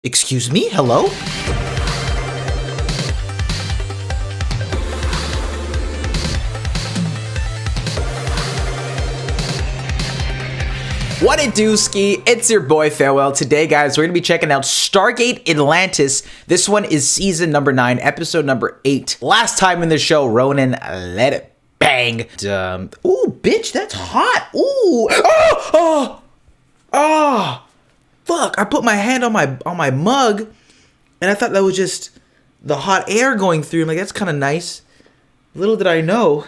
Excuse me? Hello? What it dooski? It's your boy FailWhale. Today, guys, we're gonna be checking out Stargate Atlantis. This one is season number 9, episode number 8. Last time in the show, Ronan let it bang. Ooh, bitch, that's hot. Ooh. Oh. Fuck! I put my hand on my mug, and I thought that was just the hot air going through. I'm like, that's kind of nice. Little did I know,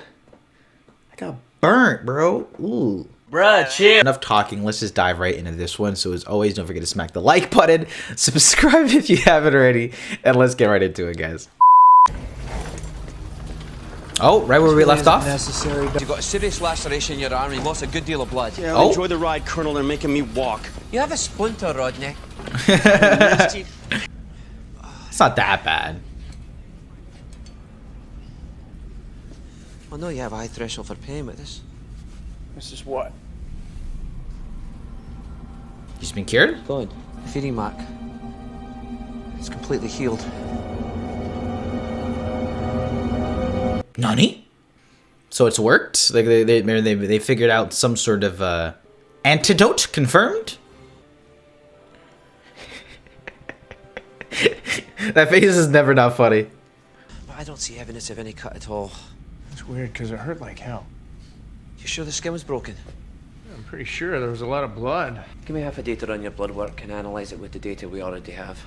I got burnt, bro. Ooh. Bruh, chill. Enough talking, let's just dive right into this one. So as always, don't forget to smack the like button, subscribe if you haven't already, and let's get right into it, guys. Oh, right where we left off? You got a serious laceration in your arm and lost a good deal of blood. Yeah, I'll enjoy the ride, Colonel. They're making me walk. You have a splinter, Rodney. It's not that bad. I know you have a high threshold for pain with this. This is what? He's been cured? Good. Feeding mark. It's completely healed. Nani? So it's worked? Like they figured out some sort of antidote confirmed? That face is never not funny. But I don't see evidence of any cut at all. It's weird because it hurt like hell. You sure the skin was broken? I'm pretty sure there was a lot of blood. Give me half a data on your blood work and analyze it with the data we already have.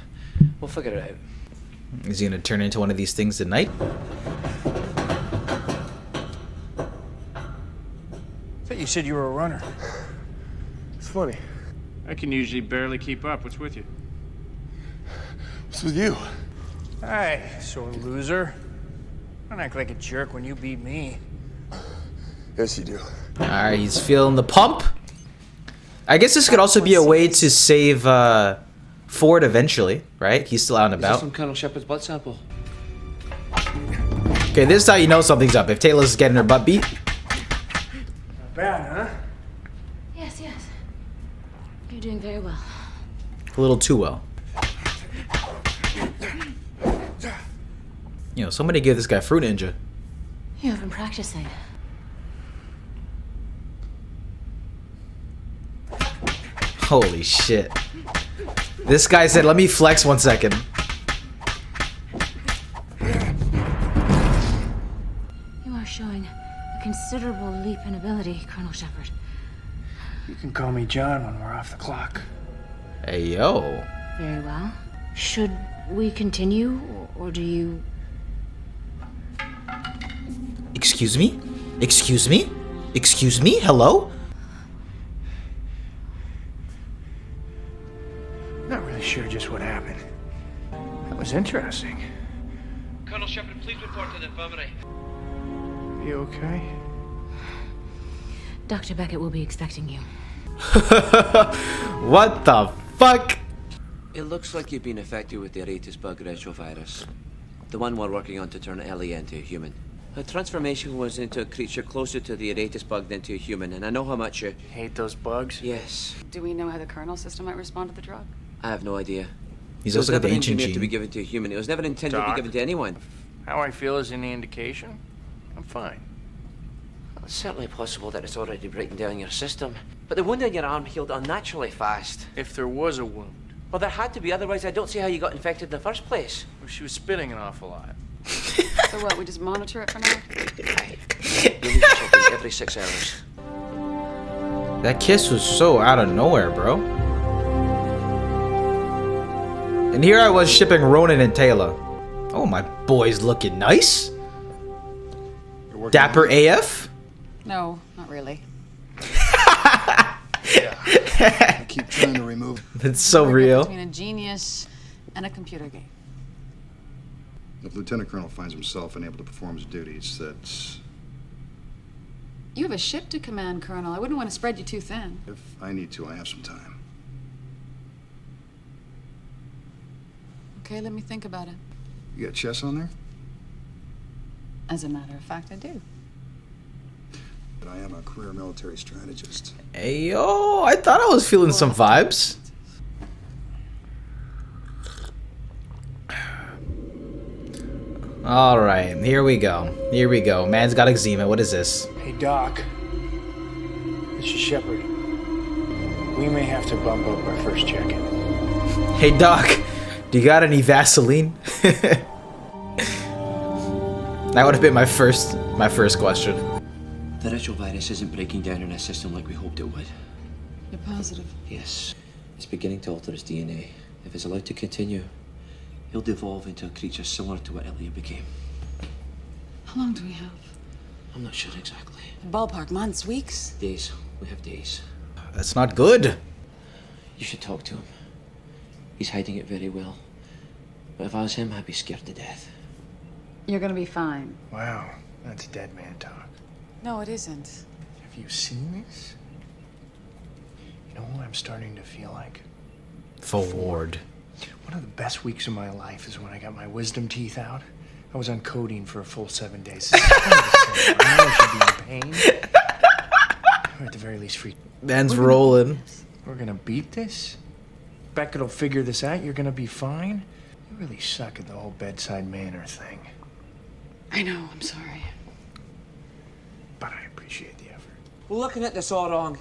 We'll figure it out. Is he gonna turn into one of these things tonight? I thought you said you were a runner. It's funny. I can usually barely keep up. What's with you? What's with you? Hey, sore loser. Don't act like a jerk when you beat me. Yes, you do. Alright, he's feeling the pump. I guess this could also be a way to save Ford eventually, right? He's still out and Is this about. from Colonel Sheppard's blood sample? Okay, this is how you know something's up. If Taylor's getting her butt beat. Not bad, huh? Yes. You're doing very well. A little too well. You know, somebody give this guy Fruit Ninja. You have been practicing. Holy shit. This guy said, let me flex 1 second. You are showing a considerable leap in ability, Colonel Sheppard. You can call me John when we're off the clock. Hey, yo. Very well. Should we continue, or do you... Excuse me? Excuse me? Excuse me? Hello? Not really sure just what happened. That was interesting. Colonel Sheppard, please report to the infirmary. You okay? Dr. Beckett will be expecting you. What the fuck? It looks like you've been affected with the Aratus bug retrovirus. The one we're working on to turn Ellia into a human. Her transformation was into a creature closer to the Aratus bug than to a human, and I know how much you... Hate those bugs? Yes. Do we know how the kernel system might respond to the drug? I have no idea. He's It was also got the never ancient engineered to be gene. given to a human. It was never intended to Doc. be given to anyone. How I feel is any indication? I'm fine. Well, it's certainly possible that it's already breaking down your system. But the wound on your arm healed unnaturally fast. If there was a wound. Well, there had to be, otherwise I don't see how you got infected in the first place. Well, she was spitting an awful lot. So what, we just monitor it for now? You need to check it every 6 hours. That kiss was so out of nowhere, bro. And here I was shipping Ronan and Taylor. Oh, my boy's looking nice. Dapper AF? No, not really. I keep trying to remove. That's so We're real. Between a genius and a computer game. If Lieutenant Colonel finds himself unable to perform his duties, that's... You have a ship to command, Colonel. I wouldn't want to spread you too thin. If I need to, I have some time. Okay, let me think about it. You got chess on there? As a matter of fact, I do. But I am a career military strategist. Hey, yo, I thought I was feeling some vibes. All right, here we go. Here we go. Man's got eczema. What is this? Hey, Doc. This is Sheppard. We may have to bump up our first check-in. Hey, Doc. Do you got any Vaseline? That would have been my first question. The retrovirus isn't breaking down in our system like we hoped it would. You're positive? Yes. It's beginning to alter his DNA. If it's allowed to continue, he'll devolve into a creature similar to what Ellia became. How long do we have? I'm not sure exactly. Ballpark, months, weeks? Days. We have days. That's not good. You should talk to him. He's hiding it very well. But if I was him, I'd be scared to death. You're gonna be fine. Wow, that's dead man talk. No, it isn't. Have you seen this? You know what I'm starting to feel like? Forward. One of the best weeks of my life is when I got my wisdom teeth out. I was on codeine for a full 7 days. This is kind of the same. I know I should be in pain. Or at the very least, free. Man's rolling. We're gonna beat this? Beckett will figure this out. You're gonna be fine. You really suck at the whole bedside manner thing. I know, I'm sorry. But I appreciate the effort. We're looking at this all wrong.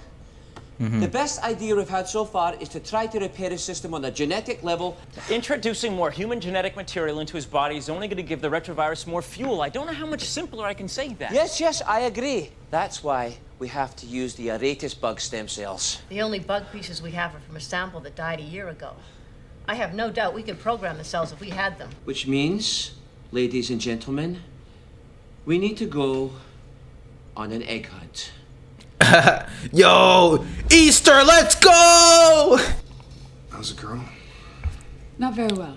The best idea we've had so far is to try to repair his system on a genetic level. Introducing more human genetic material into his body is only going to give the retrovirus more fuel. I don't know how much simpler I can say that. Yes, I agree. That's why we have to use the Aratus bug stem cells. The only bug pieces we have are from a sample that died a year ago. I have no doubt we could program the cells if we had them. Which means, ladies and gentlemen, we need to go on an egg hunt. Yo, Easter, let's go! How's it, Colonel? Not very well.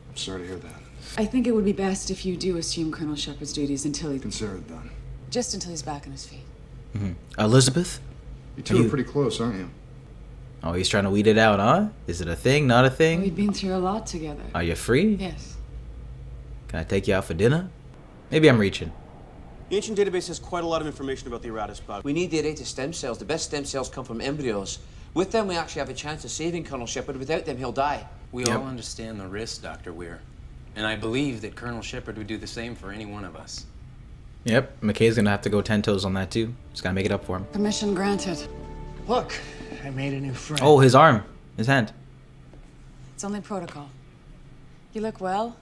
I'm sorry to hear that. I think it would be best if you do assume Colonel Sheppard's duties until he... Consider it done. Just until he's back on his feet. Elizabeth? You two are pretty close, aren't you? Oh, he's trying to weed it out, huh? Is it a thing, not a thing? We've been through a lot together. Are you free? Yes. Can I take you out for dinner? Maybe I'm reaching. The ancient database has quite a lot of information about the Aratus bug. We need the Aratus stem cells. The best stem cells come from embryos. With them, we actually have a chance of saving Colonel Sheppard. Without them, he'll die. We all understand the risk, Dr. Weir. And I believe that Colonel Sheppard would do the same for any one of us. Yep, McKay's gonna have to go 10 toes on that too. Just gotta make it up for him. Permission granted. Look, I made a new friend. Oh, his arm. His hand. It's only protocol. You look well.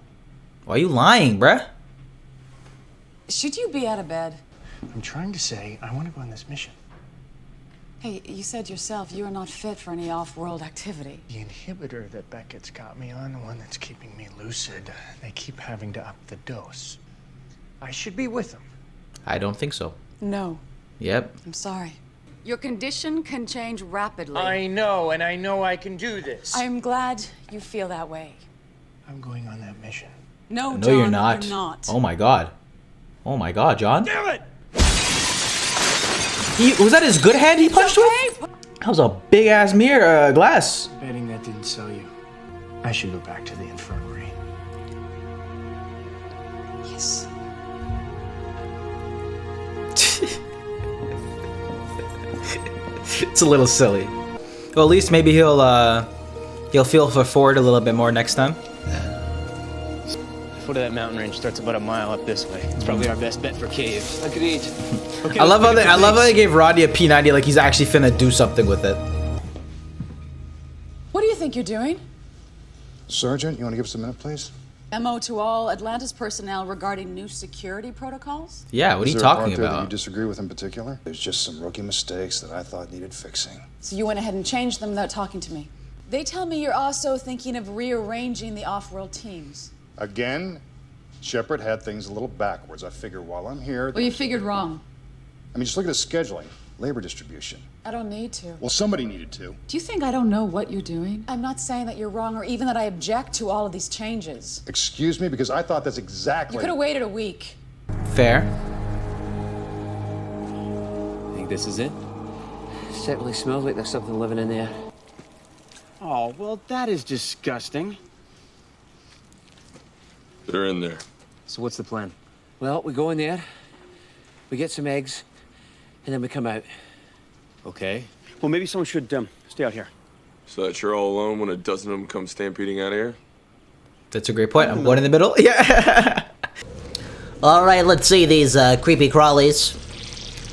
Why are you lying, bruh? Should you be out of bed? I'm trying to say I want to go on this mission. Hey, you said yourself you are not fit for any off-world activity. The inhibitor that Beckett's got me on, the one that's keeping me lucid, they keep having to up the dose. I should be with them. I don't think so. No. Yep. I'm sorry. Your condition can change rapidly. I know, and I know I can do this. I'm glad you feel that way. I'm going on that mission. No, No, John, you're not. You're not. Oh my god. Oh my god, John. Damn it! Was that his good hand he punched with? That was a big ass mirror, glass. Betting that didn't sell you. I should go back to the infirmary. Yes. It's a little silly. Well, at least maybe he'll feel for Ford a little bit more next time. The foot of that mountain range starts about a mile up this way. It's probably our best bet for caves. Agreed. Okay, I love how let's they gave Rodney a P90 like he's actually finna do something with it. What do you think you're doing? Sergeant, you want to give us a minute, please? MO to all Atlantis personnel regarding new security protocols? Yeah, what are Is you there a talking part there that you about? disagree with in particular? There's just some rookie mistakes that I thought needed fixing. So you went ahead and changed them without talking to me. They tell me you're also thinking of rearranging the off-world teams. Again, Sheppard had things a little backwards. I figure while I'm here... Well, you figured wrong. I mean, just look at the scheduling, labor distribution. I don't need to. Well, somebody needed to. Do you think I don't know what you're doing? I'm not saying that you're wrong or even that I object to all of these changes. Excuse me, because I thought that's exactly... You could have waited a week. Fair. Think this is it? Certainly smells like there's something living in there. Oh, well, that is disgusting. They're in there. So what's the plan? Well, we go in there, we get some eggs, and then we come out. Okay. Well, maybe someone should stay out here. So that you're all alone when a dozen of them come stampeding out of here? That's a great point. I'm one in the middle. Yeah. Alright, let's see these creepy crawlies.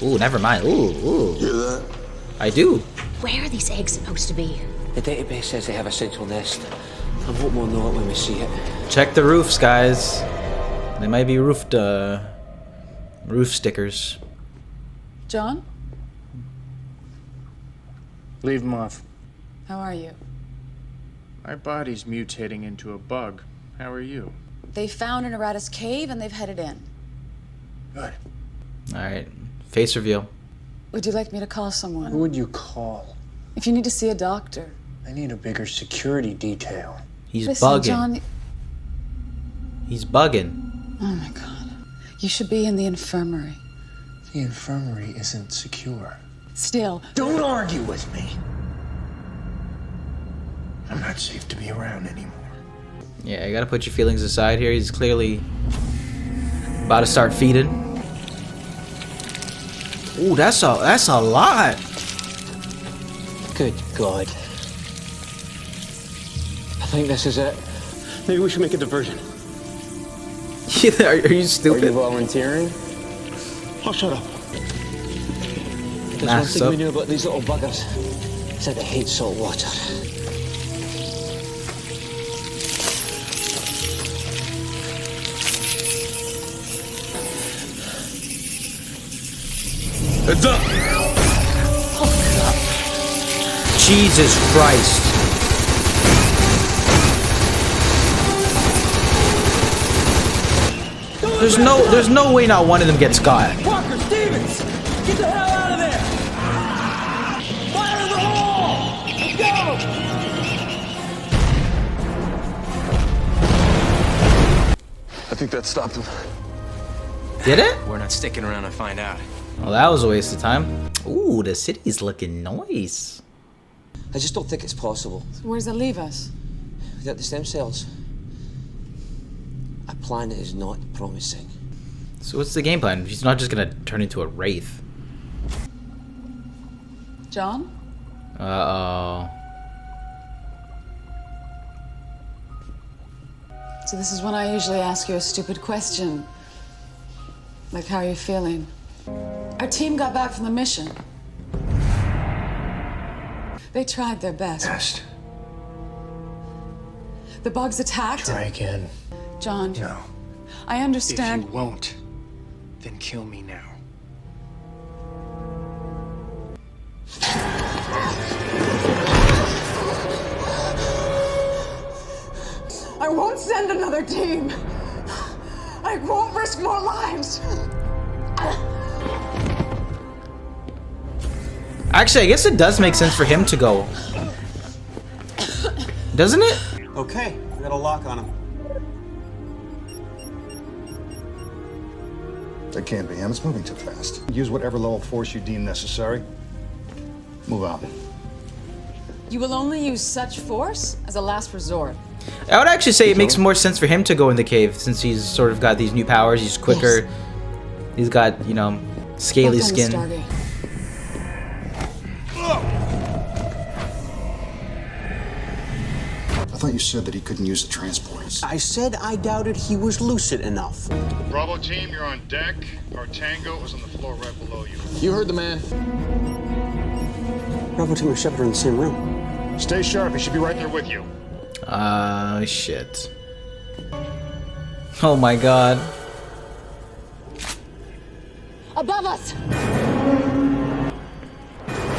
Ooh, never mind. Ooh. Hear that? I do. Where are these eggs supposed to be? The database says they have a central nest. I'm hoping we'll know it when we see it. Check the roofs, guys. They might be roof stickers. John, Leave him off. how are you? My body's mutating into a bug. How are you? They found an Erratus cave and they've headed in. Good. Alright. Face reveal. Would you like me to call Who someone? would you call? If you need to see a doctor. I need a bigger security detail. He's Listen, bugging. John. He's bugging. Oh my God. You should be in the infirmary. The infirmary isn't secure. Still. Don't argue with me. I'm not safe to be around anymore. Yeah, you gotta put your feelings aside here. He's clearly about to start feeding. Ooh, that's a lot. Good God. I think this is it. Maybe we should make a diversion. Are you stupid? volunteering? Oh, shut up. There's one thing we knew about these little buggers. It's that they hate salt water. Heads up! Jesus Christ. There's no way not one of them gets caught. Walker, Stevens! Get the hell out of there! Fire in the hole! Let's go! I think that stopped him. Did it? We're not sticking around to find out. Well, that was a waste of time. Ooh, the city's looking nice. I just don't think it's possible. So where does that leave us? Without the stem cells. A plan that is not promising. So what's the game plan? He's not just gonna turn into a wraith. John? Uh-oh. So this is when I usually ask you a stupid question. Like, how are you feeling? Our team got back from the mission. They tried their best. Best. The bugs attacked. Try again. John, No. I understand. If you won't, then kill me now. I won't send another team. I won't risk more lives. Actually, I guess it does make sense for him to go. Doesn't it? Okay, we got a lock on him. That can't be him. It's moving too fast. Use whatever level of force you deem necessary. Move out. You will only use such force as a last resort. I would actually say it makes more sense for him to go in the cave since he's sort of got these new powers. He's quicker. Yes. He's got, you know, scaly Welcome to skin. Stargate. I thought you said that he couldn't use the transporters. I said I doubted he was lucid enough. Bravo team, you're on deck. Our Tango is on the floor right below you. You heard the man. Bravo team and Sheppard are in the same room. Stay sharp. He should be right there with you. Shit. Oh my god. Above us!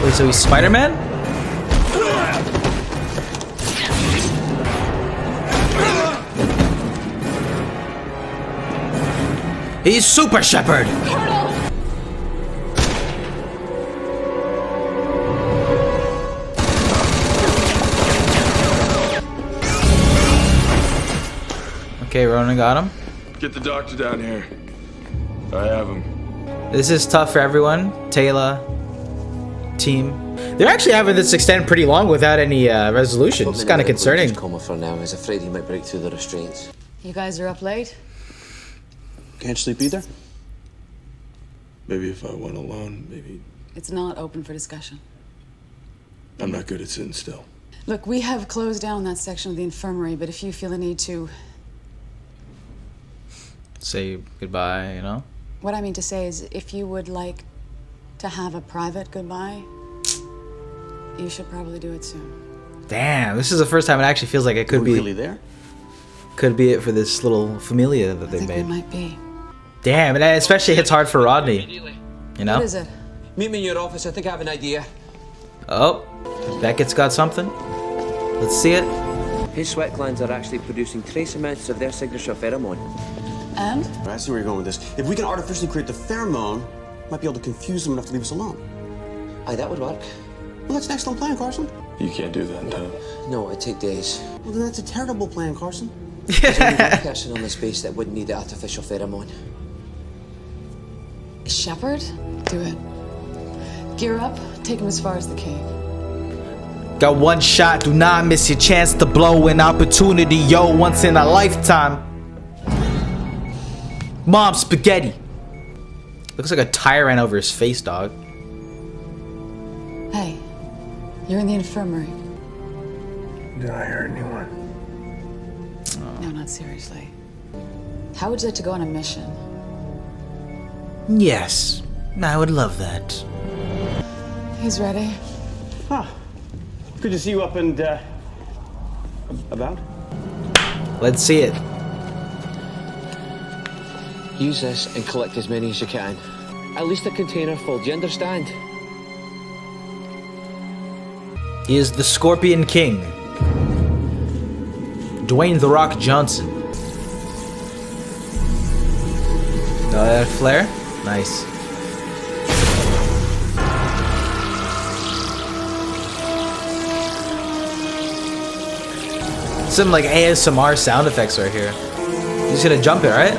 Wait, so he's Spider-Man? He's Super Sheppard! Okay, Ronan got him. Get the doctor down here. I have him. This is tough for everyone. Taylor, team. They're actually having this extend pretty long without any resolution. It's kind of concerning. Coma for now. I was afraid he might break through the restraints. You guys are up late? Can't sleep either? Maybe if I went alone, maybe. It's not open for discussion. I'm not good at sitting still. Look, we have closed down that section of the infirmary, but if you feel a need to... say goodbye, you know? What I mean to say is, if you would like to have a private goodbye, you should probably do it soon. Damn, this is the first time it actually feels like it could be really there. Could be it for this little familia that I they think made. we might be. Damn, and it especially hits hard for Rodney. You know? What is it? Meet me in your office. I think I have an idea. Oh, Beckett's got something. Let's see it. His sweat glands are actually producing trace amounts of their signature pheromone. And? I see where you're going with this. If we can artificially create the pheromone, might be able to confuse them enough to leave us alone. Aye, that would work. Well, that's an excellent plan, Carson. You can't do that in time. No, it'd take days. Well, then that's a terrible plan, Carson. There's only one person on this base that wouldn't need the artificial pheromone. Sheppard? Do it. Gear up, take him as far as the cave. Got one shot, do not miss your chance to blow an opportunity, yo, once in a lifetime. Mom, spaghetti. Looks like a tire ran over his face, dog. Hey, you're in the infirmary. Did I hurt anyone? No, not seriously. How would you like to go on a mission? Yes, I would love that. He's ready. Ah, good to see you up and, about. Let's see it. Use this and collect as many as you can. At least a container full, do you understand? He is the Scorpion King. Dwayne "The Rock" Johnson. That flare? Nice. Some like ASMR sound effects right here. You're just gonna jump it, right?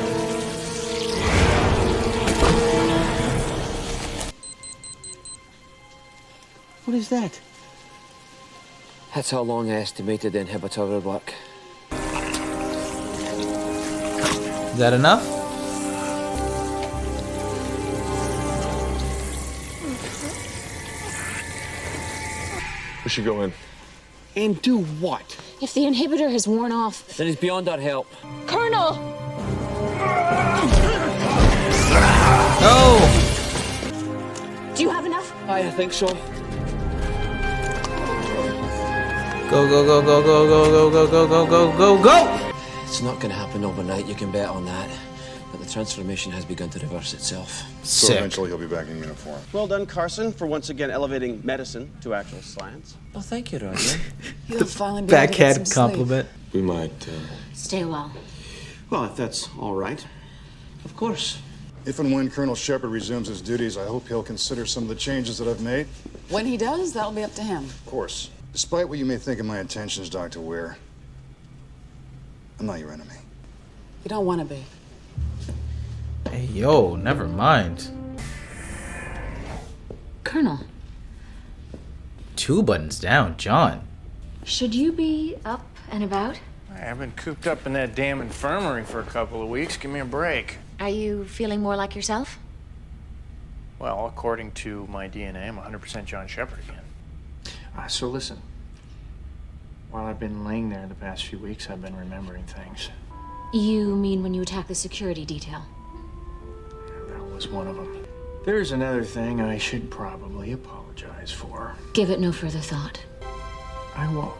What is that? That's how long I estimated the inhibitor would work. Is that enough? We should go in. And do what? If the inhibitor has worn off. Then it's beyond our help. Colonel! No! Do you have enough? Aye, I think so. Go, go, go, go, go, go, go, go, go, go, go, go! It's not going to happen overnight, you can bet on that. But the transformation has begun to reverse itself. So Sick. eventually he'll be back in uniform. Well done, Carson, for once again elevating medicine to actual science. Well, thank you, Roger. You'll finally be able to get some Backhand sleep. compliment. We might, Stay well. Well, if that's all right. Of course. If and when Colonel Sheppard resumes his duties, I hope he'll consider some of the changes that I've made. When he does, that'll be up to him. Of course. Despite what you may think of my intentions, Dr. Weir, I'm not your enemy. You don't want to be. Hey, yo, never mind. Colonel, Two buttons down, John. should you be up and about? I've been cooped up in that damn infirmary for a couple of weeks. Give me a break. Are you feeling more like yourself? Well, according to my DNA, I'm 100% John Sheppard again. So listen. While I've been laying there the past few weeks, I've been remembering things. You mean when you attacked the security detail? That was one of them. There's another thing I should probably apologize for. Give it no further thought. I won't.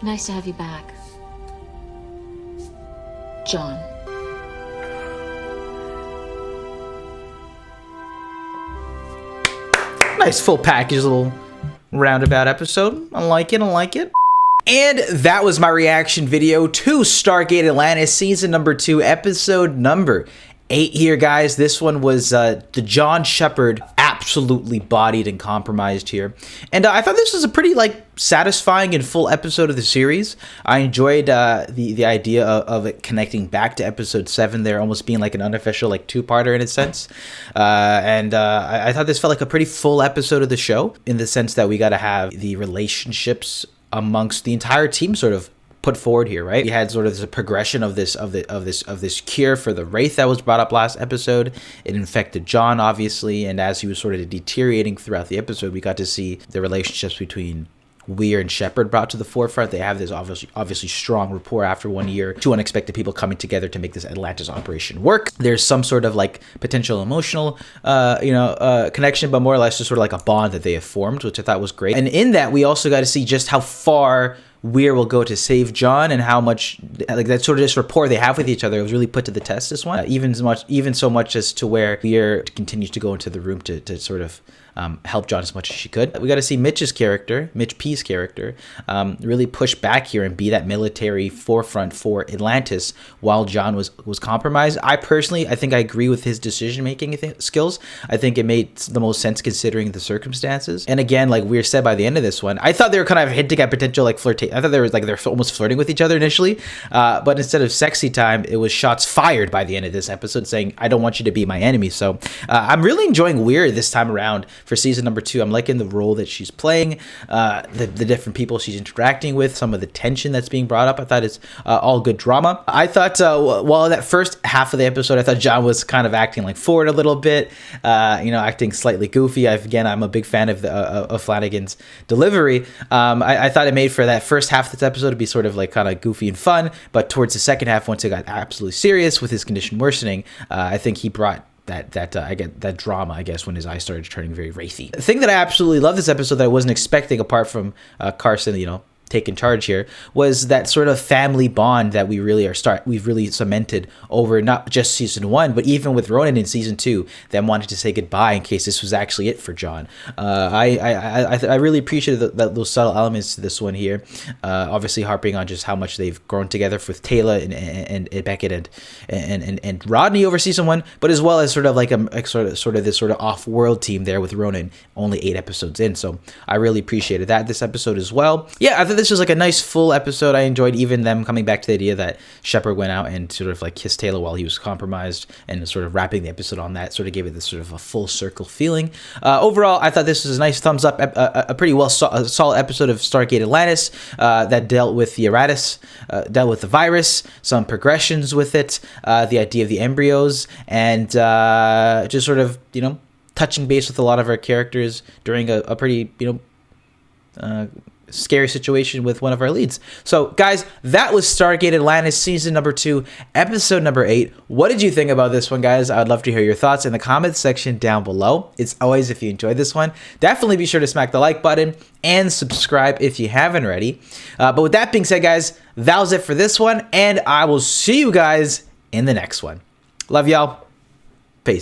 Nice to have you back. John. Nice full package, little roundabout episode. I like it, I like it. And that was my reaction video to Stargate Atlantis season number 2, episode number 8 here, guys. This one was the John Sheppard absolutely bodied and compromised here. And I thought this was a pretty satisfying and full episode of the series. I enjoyed the idea of it connecting back to episode 7 there, almost being like an unofficial two-parter in a sense. I thought this felt like a pretty full episode of the show in the sense that we got to have the relationships amongst the entire team sort of put forward here, right? We had sort of the progression of this cure for the Wraith that was brought up last episode. It infected John, obviously, and as he was sort of deteriorating throughout the episode, we got to see the relationships between Weir and Sheppard brought to the forefront. They have this obviously strong rapport after 1 year. Two unexpected people coming together to make this Atlantis operation work. There's some sort of like potential emotional, connection, but more or less just sort of like a bond that they have formed, which I thought was great. And in that, we also got to see just how far Weir will go to save John, and how much like that sort of just rapport they have with each other. It was really put to the test this one, even so much as to where Weir continues to go into the room to sort of help John as much as she could. We got to see Mitch P's character, really push back here and be that military forefront for Atlantis while John was compromised. I think I agree with his decision-making skills. I think it made the most sense considering the circumstances. And again, like Weir said by the end of this one, I thought they were kind of hinting at potential like flirtation. I thought they're almost flirting with each other initially, but instead of sexy time, it was shots fired by the end of this episode saying, I don't want you to be my enemy. So I'm really enjoying Weir this time around for season number 2. I'm liking the role that she's playing, the different people she's interacting with, some of the tension that's being brought up. I thought it's all good drama. I thought while that first half of the episode, I thought John was kind of acting like forward a little bit, acting slightly goofy. I'm a big fan of Flanagan's delivery. I thought it made for that first half of this episode to be sort of like kind of goofy and fun, but towards the second half, once it got absolutely serious with his condition worsening, I think he brought that drama, I guess, when his eyes started turning very wraithy. The thing that I absolutely love this episode that I wasn't expecting, apart from Carson, taking charge here, was that sort of family bond that we've really cemented over not just season 1, but even with Ronan in season 2, them wanting to say goodbye in case this was actually it for John. I really appreciated those subtle elements to this one here. Obviously harping on just how much they've grown together with Taylor and Beckett and Rodney over season 1, but as well as sort of like this off-world team there with Ronan only 8 episodes in. So I really appreciated this episode as well. Yeah, I thought this was like a nice full episode. I enjoyed even them coming back to the idea that Sheppard went out and sort of like kissed Taylor while he was compromised, and sort of wrapping the episode on that sort of gave it this sort of a full circle feeling. Overall, I thought this was a nice thumbs up, a pretty solid episode of Stargate Atlantis that dealt with the Eratus, dealt with the virus, some progressions with it, the idea of the embryos, and just sort of touching base with a lot of our characters during a pretty scary situation with one of our leads. So guys, that was Stargate Atlantis season number 2, episode number 8. What did you think about this one, guys? I'd love to hear your thoughts in the comments section down below. It's always, if you enjoyed this one, definitely be sure to smack the like button and subscribe if you haven't already. But with that being said, guys, that was it for this one, and I will see you guys in the next one. Love y'all.